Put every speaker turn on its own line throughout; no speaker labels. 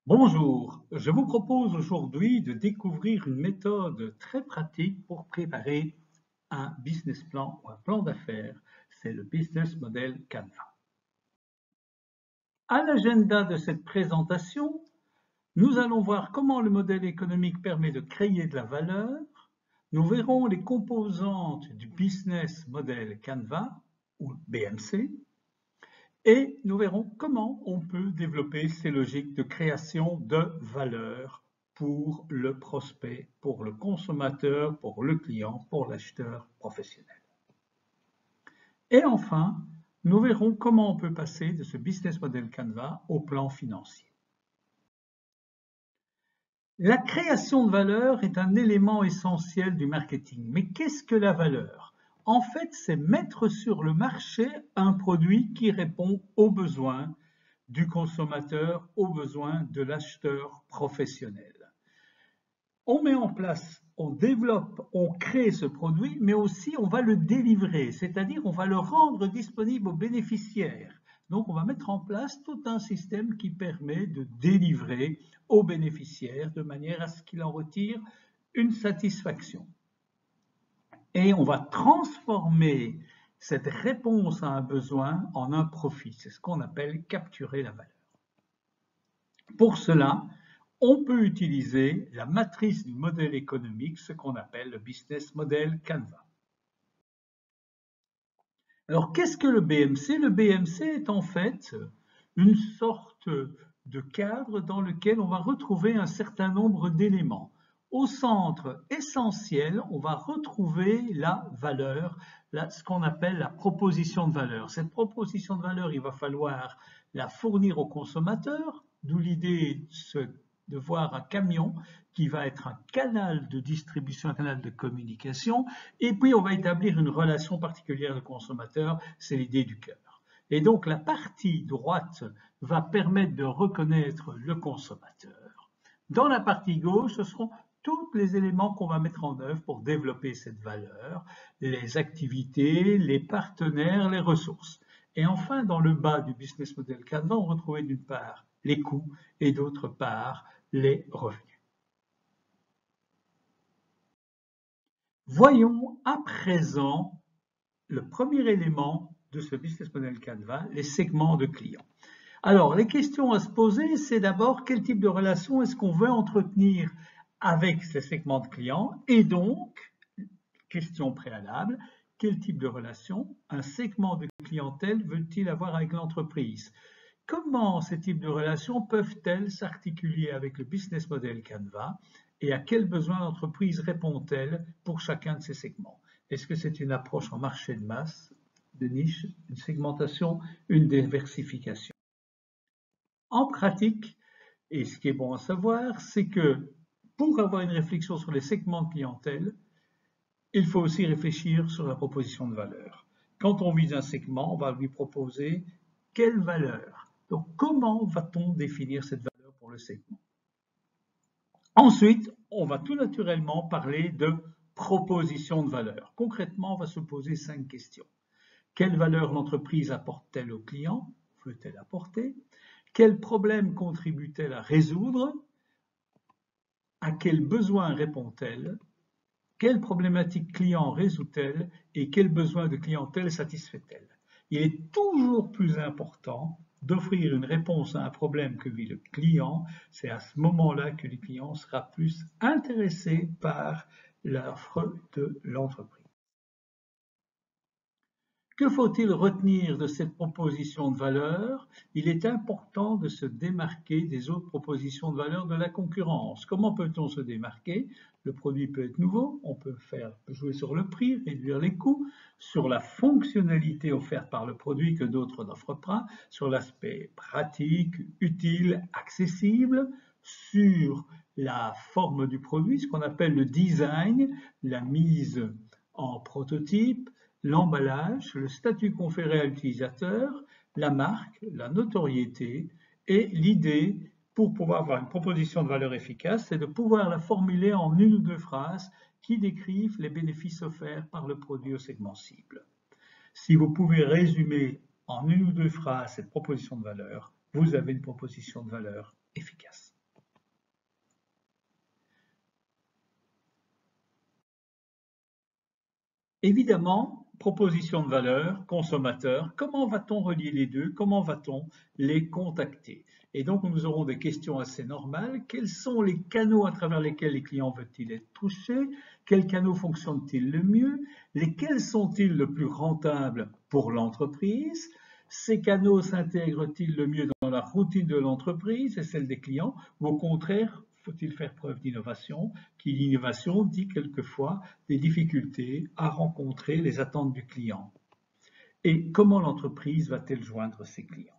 Bonjour, je vous propose aujourd'hui de découvrir une méthode très pratique pour préparer un business plan ou un plan d'affaires. C'est le Business Model Canva. À l'agenda de cette présentation, nous allons voir comment le modèle économique permet de créer de la valeur. Nous verrons les composantes du Business Model Canva ou BMC. Et nous verrons comment on peut développer ces logiques de création de valeur pour le prospect, pour le consommateur, pour le client, pour l'acheteur professionnel. Et enfin, nous verrons comment on peut passer de ce business model Canva au plan financier. La création de valeur est un élément essentiel du marketing. Mais qu'est-ce que la valeur? En fait, c'est mettre sur le marché un produit qui répond aux besoins du consommateur, aux besoins de l'acheteur professionnel. On met en place, on développe, on crée ce produit, mais aussi on va le délivrer, c'est-à-dire on va le rendre disponible aux bénéficiaires. Donc on va mettre en place tout un système qui permet de délivrer aux bénéficiaires de manière à ce qu'il en retire une satisfaction. Et on va transformer cette réponse à un besoin en un profit. C'est ce qu'on appelle capturer la valeur. Pour cela, on peut utiliser la matrice du modèle économique, ce qu'on appelle le business model Canva. Alors, qu'est-ce que le BMC? Le BMC est en fait une sorte de cadre dans lequel on va retrouver un certain nombre d'éléments. Au centre essentiel, on va retrouver la valeur, ce qu'on appelle la proposition de valeur. Cette proposition de valeur, il va falloir la fournir au consommateur, d'où l'idée de voir un camion qui va être un canal de distribution, un canal de communication, et puis on va établir une relation particulière de consommateur, c'est l'idée du cœur. Et donc la partie droite va permettre de reconnaître le consommateur. Dans la partie gauche, ce seront tous les éléments qu'on va mettre en œuvre pour développer cette valeur, les activités, les partenaires, les ressources. Et enfin, dans le bas du business model Canva, on retrouvait d'une part les coûts et d'autre part les revenus. Voyons à présent le premier élément de ce business model Canva, les segments de clients. Alors, les questions à se poser, c'est d'abord quel type de relation est-ce qu'on veut entretenir avec ces segments de clients et donc, question préalable, quel type de relation un segment de clientèle veut-il avoir avec l'entreprise? Comment ces types de relations peuvent-elles s'articuler avec le business model Canva et à quels besoins l'entreprise répond-elle pour chacun de ces segments? Est-ce que c'est une approche en marché de masse, de niche, une segmentation, une diversification? En pratique, et ce qui est bon à savoir, c'est que pour avoir une réflexion sur les segments de clientèle, il faut aussi réfléchir sur la proposition de valeur. Quand on vise un segment, on va lui proposer quelle valeur. Donc, comment va-t-on définir cette valeur pour le segment? Ensuite, on va tout naturellement parler de proposition de valeur. Concrètement, on va se poser 5 questions. Quelle valeur l'entreprise apporte-t-elle au client? Veut-elle apporter? Quel problème contribue-t-elle à résoudre? À quel besoin répond-elle? Quelle problématique client résout-elle et quels besoins de clientèle satisfait-elle? Il est toujours plus important d'offrir une réponse à un problème que vit le client. C'est à ce moment-là que le client sera plus intéressé par l'offre de l'entreprise. Que faut-il retenir de cette proposition de valeur? Il est important de se démarquer des autres propositions de valeur de la concurrence. Comment peut-on se démarquer? Le produit peut être nouveau, on peut jouer sur le prix, réduire les coûts, sur la fonctionnalité offerte par le produit que d'autres n'offrent pas, sur l'aspect pratique, utile, accessible, sur la forme du produit, ce qu'on appelle le design, la mise en prototype, l'emballage, le statut conféré à l'utilisateur, la marque, la notoriété et l'idée, pour pouvoir avoir une proposition de valeur efficace, c'est de pouvoir la formuler en une ou deux phrases qui décrivent les bénéfices offerts par le produit au segment cible. Si vous pouvez résumer en une ou deux phrases cette proposition de valeur, vous avez une proposition de valeur efficace. Évidemment, proposition de valeur, consommateur, comment va-t-on relier les deux? Comment va-t-on les contacter? Et donc, nous aurons des questions assez normales. Quels sont les canaux à travers lesquels les clients veulent-ils être touchés? Quels canaux fonctionnent-ils le mieux? Lesquels sont-ils le plus rentables pour l'entreprise? Ces canaux s'intègrent-ils le mieux dans la routine de l'entreprise et celle des clients? Ou au contraire, faut-il faire preuve d'innovation? Qui dit innovation dit quelquefois des difficultés à rencontrer les attentes du client. Et comment l'entreprise va-t-elle joindre ses clients?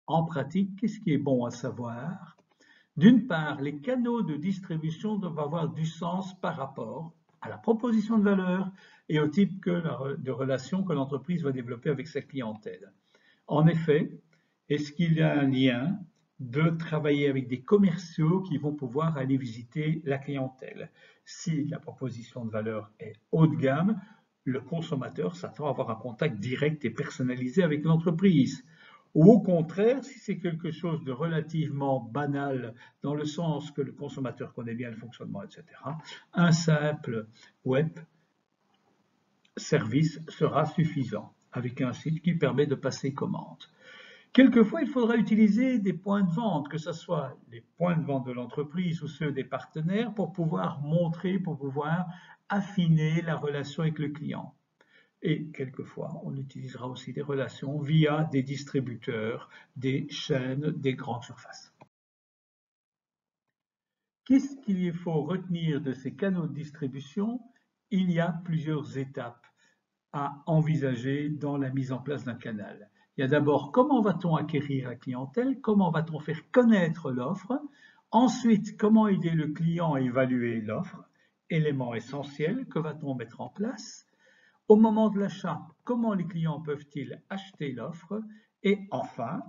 En pratique, qu'est-ce qui est bon à savoir? D'une part, les canaux de distribution doivent avoir du sens par rapport à la proposition de valeur et au type de relation que l'entreprise va développer avec sa clientèle. En effet, est-ce qu'il y a un lien de travailler avec des commerciaux qui vont pouvoir aller visiter la clientèle? Si la proposition de valeur est haut de gamme, le consommateur s'attend à avoir un contact direct et personnalisé avec l'entreprise. Ou au contraire, si c'est quelque chose de relativement banal, dans le sens que le consommateur connaît bien le fonctionnement, etc., un simple web service sera suffisant, avec un site qui permet de passer commande. Quelquefois, il faudra utiliser des points de vente, que ce soit les points de vente de l'entreprise ou ceux des partenaires, pour pouvoir montrer, pour pouvoir affiner la relation avec le client. Et quelquefois, on utilisera aussi des relations via des distributeurs, des chaînes, des grandes surfaces. Qu'est-ce qu'il faut retenir de ces canaux de distribution? Il y a plusieurs étapes à envisager dans la mise en place d'un canal. Il y a d'abord comment va-t-on acquérir la clientèle, comment va-t-on faire connaître l'offre, ensuite comment aider le client à évaluer l'offre, élément essentiel, que va-t-on mettre en place, au moment de l'achat, comment les clients peuvent-ils acheter l'offre, et enfin,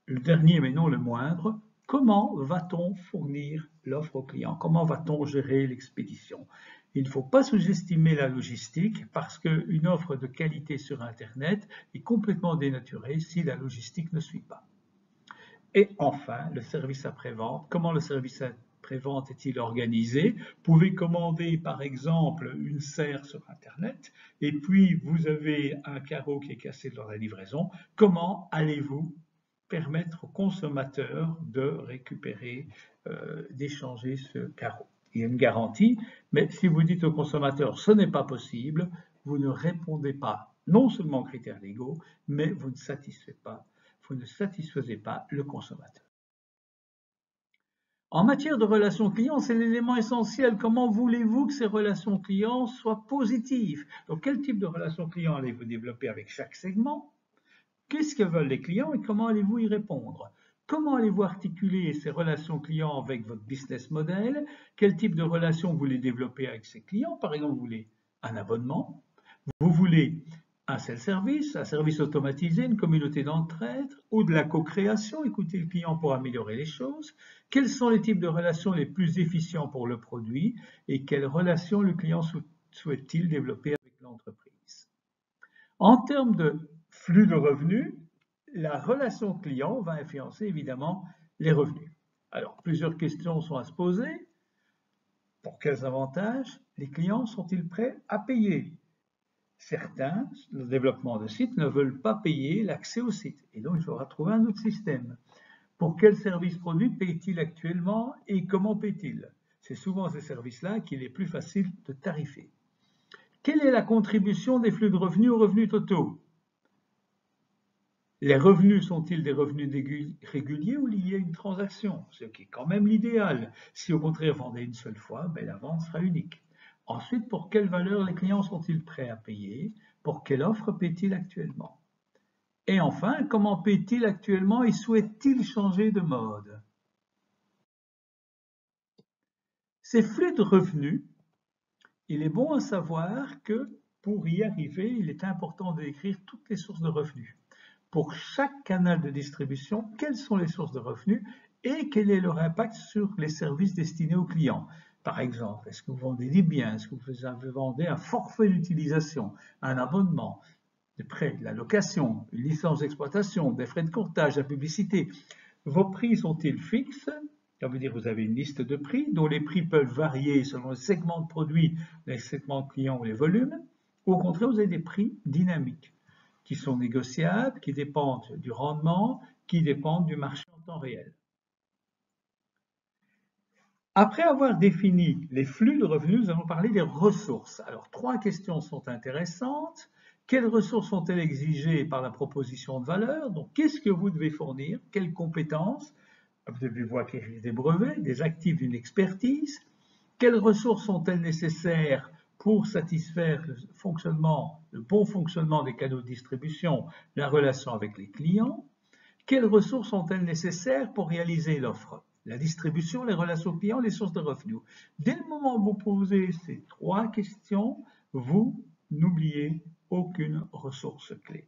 le dernier mais non le moindre, comment va-t-on fournir l'offre au client? Comment va-t-on gérer l'expédition? Il ne faut pas sous-estimer la logistique parce qu'une offre de qualité sur Internet est complètement dénaturée si la logistique ne suit pas. Et enfin, le service après-vente. Comment le service après-vente est-il organisé? Vous pouvez commander par exemple une serre sur Internet et puis vous avez un carreau qui est cassé lors de la livraison. Comment allez-vous permettre au consommateur de récupérer, d'échanger ce carreau? Il y a une garantie, mais si vous dites au consommateur ce n'est pas possible, vous ne répondez pas non seulement aux critères légaux, mais vous ne satisfaites pas le consommateur. En matière de relations clients, c'est l'élément essentiel. Comment voulez-vous que ces relations clients soient positives? Donc, quel type de relations clients allez-vous développer avec chaque segment? Qu'est-ce que veulent les clients et comment allez-vous y répondre? Comment allez-vous articuler ces relations clients avec votre business model? Quel type de relation vous voulez développer avec ces clients? Par exemple, vous voulez un abonnement? Vous voulez un self-service, un service automatisé, une communauté d'entraide ou de la co-création, écouter le client pour améliorer les choses. Quels sont les types de relations les plus efficients pour le produit et quelles relations le client souhaite-t-il développer avec l'entreprise? En termes de flux de revenus, la relation client va influencer évidemment les revenus. Alors, plusieurs questions sont à se poser. Pour quels avantages les clients sont-ils prêts à payer? Certains, le développement de sites, ne veulent pas payer l'accès au site. Et donc, il faudra trouver un autre système. Pour quel service produit paye-t-il actuellement et comment paye-t-il? C'est souvent ces services-là qu'il est plus facile de tarifer. Quelle est la contribution des flux de revenus aux revenus totaux? Les revenus sont-ils des revenus réguliers ou liés à une transaction? Ce qui est quand même l'idéal. Si au contraire vendez une seule fois, la vente sera unique. Ensuite, pour quelle valeur les clients sont-ils prêts à payer? Pour quelle offre paient-ils actuellement? Et enfin, comment paient-ils actuellement et souhaitent-ils changer de mode? Ces flux de revenus, il est bon à savoir que pour y arriver, il est important de décrire toutes les sources de revenus. Pour chaque canal de distribution, quelles sont les sources de revenus et quel est leur impact sur les services destinés aux clients. Par exemple, est-ce que vous vendez des biens? Est-ce que vous vendez un forfait d'utilisation, un abonnement, des prêts, de la location, une licence d'exploitation, des frais de courtage, la publicité? Vos prix sont-ils fixes? Ça veut dire que vous avez une liste de prix dont les prix peuvent varier selon les segments de produits, les segments de clients ou les volumes. Ou au contraire, vous avez des prix dynamiques qui sont négociables, qui dépendent du rendement, qui dépendent du marché en temps réel. Après avoir défini les flux de revenus, nous allons parler des ressources. Alors, 3 questions sont intéressantes. Quelles ressources sont-elles exigées par la proposition de valeur? Donc, qu'est-ce que vous devez fournir? Quelles compétences? Vous devez acquérir des brevets, des actifs d'une expertise. Quelles ressources sont-elles nécessaires pour satisfaire le bon fonctionnement des canaux de distribution, la relation avec les clients? Quelles ressources sont-elles nécessaires pour réaliser l'offre? La distribution, les relations clients, les sources de revenus. Dès le moment où vous posez ces 3 questions, vous n'oubliez aucune ressource clé.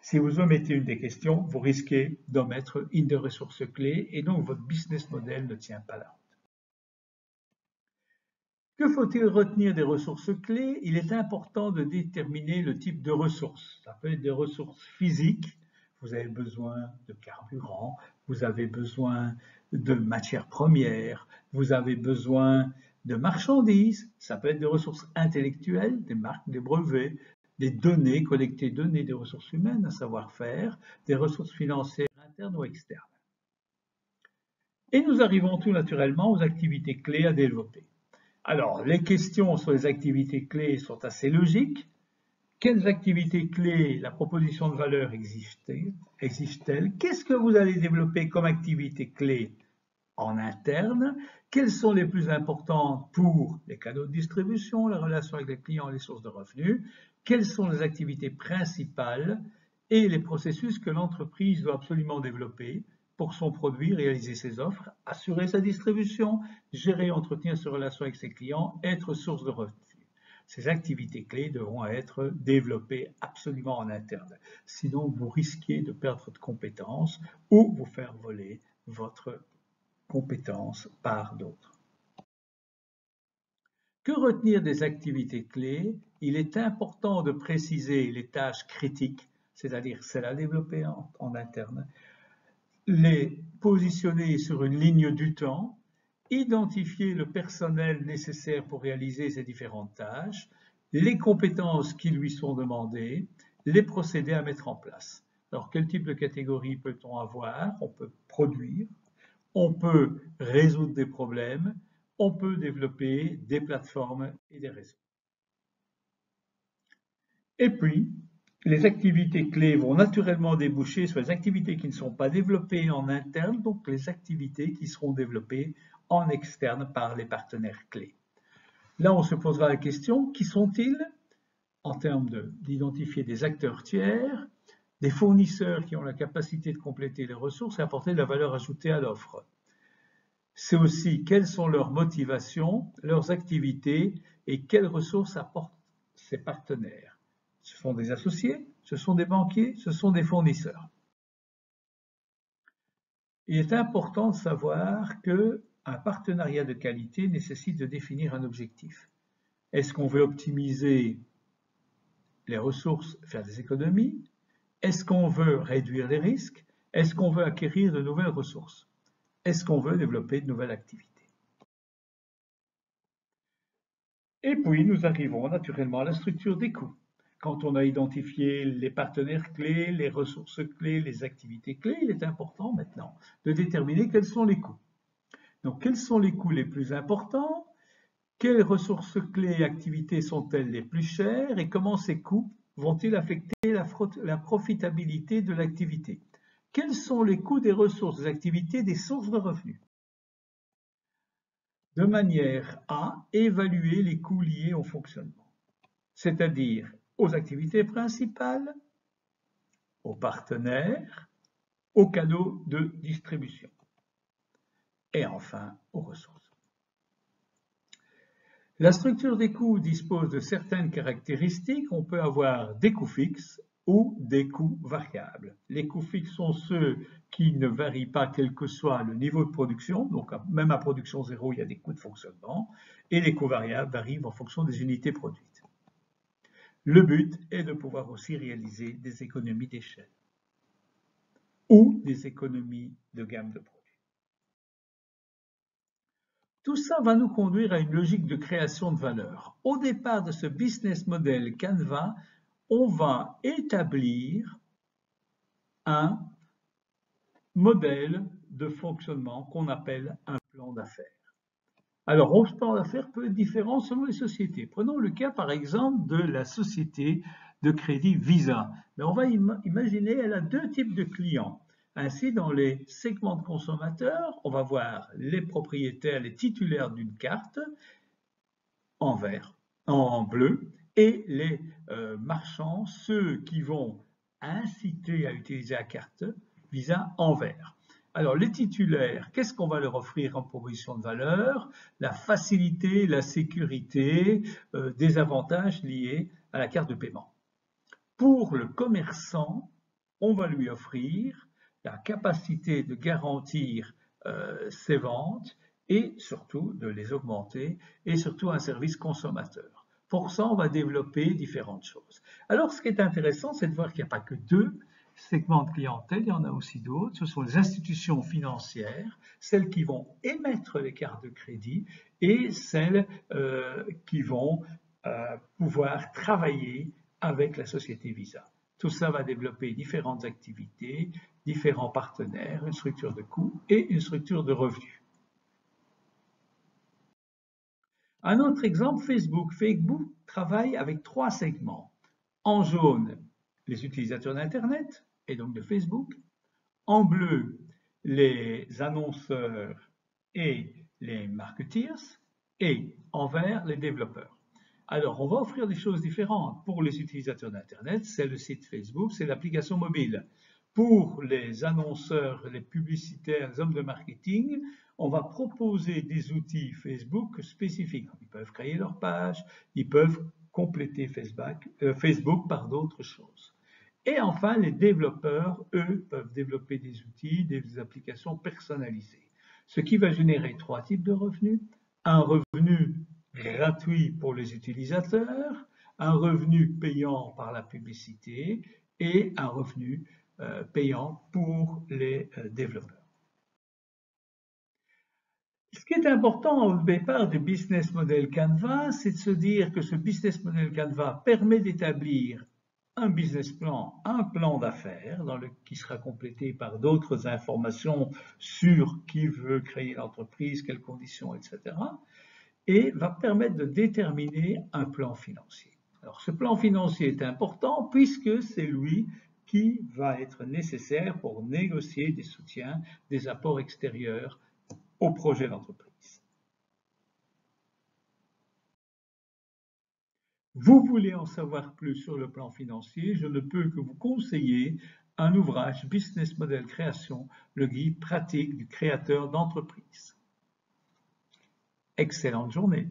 Si vous omettez une des questions, vous risquez d'omettre une des ressources clés et donc votre business model ne tient pas la route. Que faut-il retenir des ressources clés? Il est important de déterminer le type de ressources. Ça peut être des ressources physiques. Vous avez besoin de carburant, vous avez besoin de matières premières, vous avez besoin de marchandises. Ça peut être des ressources intellectuelles, des marques, des brevets, des données, collecter données, des ressources humaines, un savoir-faire, des ressources financières internes ou externes. Et nous arrivons tout naturellement aux activités clés à développer. Alors, les questions sur les activités clés sont assez logiques. Quelles activités clés la proposition de valeur exige-t-elle? Qu'est-ce que vous allez développer comme activité clé en interne? Quelles sont les plus importantes pour les canaux de distribution, la relation avec les clients et les sources de revenus? Quelles sont les activités principales et les processus que l'entreprise doit absolument développer pour son produit, réaliser ses offres, assurer sa distribution, gérer et entretenir ses relations avec ses clients, être source de revenus? Ces activités clés devront être développées absolument en interne. Sinon, vous risquez de perdre votre compétence ou vous faire voler votre compétence par d'autres. Que retenir des activités clés? Il est important de préciser les tâches critiques, c'est-à-dire celles à développer en interne, les positionner sur une ligne du temps, identifier le personnel nécessaire pour réaliser ces différentes tâches, les compétences qui lui sont demandées, les procédés à mettre en place. Alors, quel type de catégorie peut-on avoir? On peut produire, on peut résoudre des problèmes, on peut développer des plateformes et des réseaux. Et puis, les activités clés vont naturellement déboucher sur les activités qui ne sont pas développées en interne, donc les activités qui seront développées en externe par les partenaires clés. Là, on se posera la question, qui sont-ils? En termes d'identifier des acteurs tiers, des fournisseurs qui ont la capacité de compléter les ressources et apporter de la valeur ajoutée à l'offre. C'est aussi quelles sont leurs motivations, leurs activités et quelles ressources apportent ces partenaires. Ce sont des associés, ce sont des banquiers, ce sont des fournisseurs. Il est important de savoir qu'un partenariat de qualité nécessite de définir un objectif. Est-ce qu'on veut optimiser les ressources, faire des économies? Est-ce qu'on veut réduire les risques? Est-ce qu'on veut acquérir de nouvelles ressources? Est-ce qu'on veut développer de nouvelles activités? Et puis, nous arrivons naturellement à la structure des coûts. Quand on a identifié les partenaires clés, les ressources clés, les activités clés, il est important maintenant de déterminer quels sont les coûts. Donc, quels sont les coûts les plus importants? Quelles ressources clés et activités sont-elles les plus chères? Et comment ces coûts vont-ils affecter la profitabilité de l'activité? Quels sont les coûts des ressources, des activités, des sources de revenus? De manière à évaluer les coûts liés au fonctionnement, c'est-à-dire aux activités principales, aux partenaires, aux canaux de distribution et enfin aux ressources. La structure des coûts dispose de certaines caractéristiques. On peut avoir des coûts fixes ou des coûts variables. Les coûts fixes sont ceux qui ne varient pas quel que soit le niveau de production, donc même à production zéro, il y a des coûts de fonctionnement, et les coûts variables varient en fonction des unités produites. Le but est de pouvoir aussi réaliser des économies d'échelle ou des économies de gamme de produits. Tout ça va nous conduire à une logique de création de valeur. Au départ de ce business model Canva, on va établir un modèle de fonctionnement qu'on appelle un plan d'affaires. Alors, ce plan d'affaires peut être différent selon les sociétés. Prenons le cas, par exemple, de la société de crédit Visa. Mais on va imaginer, elle a deux types de clients. Ainsi, dans les segments de consommateurs, on va voir les propriétaires, les titulaires d'une carte en vert, en bleu, et les marchands, ceux qui vont inciter à utiliser la carte Visa en vert. Alors, les titulaires, qu'est-ce qu'on va leur offrir en proposition de valeur? La facilité, la sécurité, des avantages liés à la carte de paiement. Pour le commerçant, on va lui offrir la capacité de garantir ses ventes et surtout de les augmenter et surtout un service consommateur. Pour ça, on va développer différentes choses. Alors, ce qui est intéressant, c'est de voir qu'il n'y a pas que deux segments de clientèle, il y en a aussi d'autres. Ce sont les institutions financières, celles qui vont émettre les cartes de crédit et celles qui vont pouvoir travailler avec la société Visa. Tout ça va développer différentes activités, différents partenaires, une structure de coûts et une structure de revenus. Un autre exemple, Facebook. Facebook travaille avec trois segments. En jaune, les utilisateurs d'Internet et donc de Facebook. En bleu, les annonceurs et les marketeers. Et en vert, les développeurs. Alors, on va offrir des choses différentes. Pour les utilisateurs d'Internet, c'est le site Facebook, c'est l'application mobile. Pour les annonceurs, les publicitaires, les hommes de marketing, on va proposer des outils Facebook spécifiques. Ils peuvent créer leur page, ils peuvent compléter Facebook par d'autres choses. Et enfin, les développeurs, eux, peuvent développer des outils, des applications personnalisées. Ce qui va générer trois types de revenus. Un revenu gratuit pour les utilisateurs, un revenu payant par la publicité et un revenu payant pour les développeurs. Ce qui est important au départ du business model Canva, c'est de se dire que ce business model Canva permet d'établir un business plan, un plan d'affaires qui sera complété par d'autres informations sur qui veut créer l'entreprise, quelles conditions, etc. et va permettre de déterminer un plan financier. Alors ce plan financier est important puisque c'est lui qui va être nécessaire pour négocier des soutiens, des apports extérieurs au projet d'entreprise. Vous voulez en savoir plus sur le plan financier, je ne peux que vous conseiller un ouvrage Business Model Création, le guide pratique du créateur d'entreprise. Excellente journée.